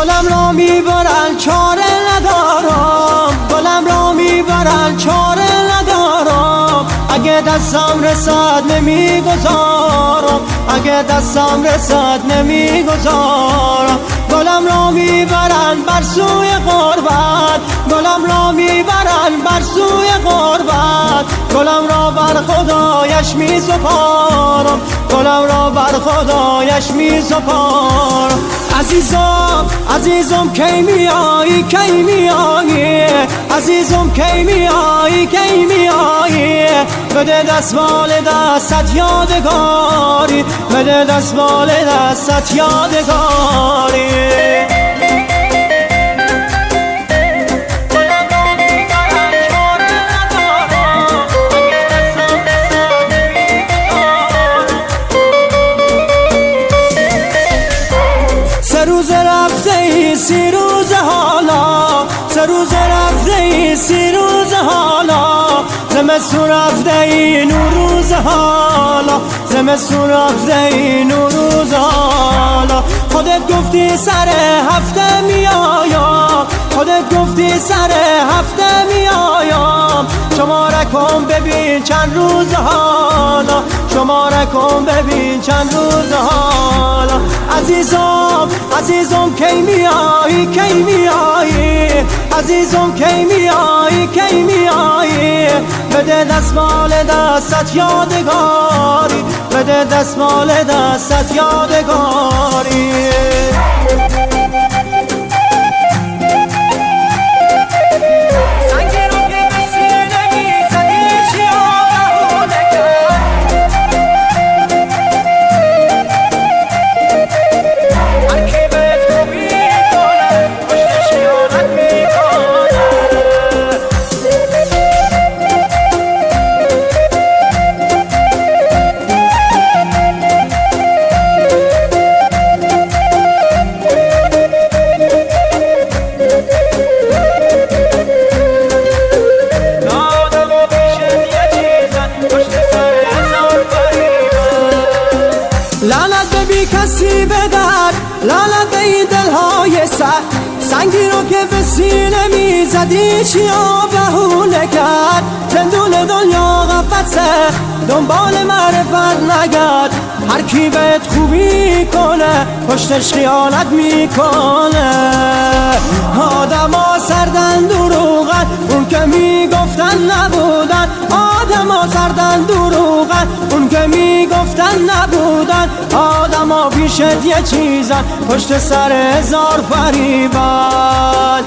گلم را میبرن چاره ندارم، گلم را میبرن چاره ندارم. اگه دستم رسد نمیگذارم، اگه دستم رسد نمیگذارم. گلم را میبرن بر سوی غربت، گلم را میبرن بر سوی غربت. گلم را بر خدایش میسپارم، گلم را بر خدایش میسپارم. عزیزم عزیزم کی میایی کی میایی، عزیزم کی میایی کی میایی. بده دستمال دستت یادگاری، بده دستمال دستت یادگاری. سه روز رفته ای سی روز حالا، سه روز رفته ای سی روز حالا. زمستون رفته ای نوروز حالا، زمستون رفته ای نوروز حالا. خودت گفتی سر هفته میایم، خودت گفتی سر هفته میایم. شماره کن ببین چند روز حالا، شماره کن ببین چند روز حالا. عزیزم عزیزم کی میایی کی میایی، عزیزم کی میایی کی میایی. بده دستمال دستت یادگاری، بده دستمال دستت یادگاری. لعنت به بی کسی بدر، لعنت به این دلهای سر. سنگی رو که به سینه میزدی چیا بهونه کرد. زندون دنیا قفسه دنبال معرفت نگرد. هر کی بهت خوبی کنه پشتش خیانت میکنه. آدما سردن دروغن اون که میگفتن نبودن، آدما سردن دروغن اون که میگفتن نبودن. آدما پیشت یه چیزن پشت سر هزار فریبن.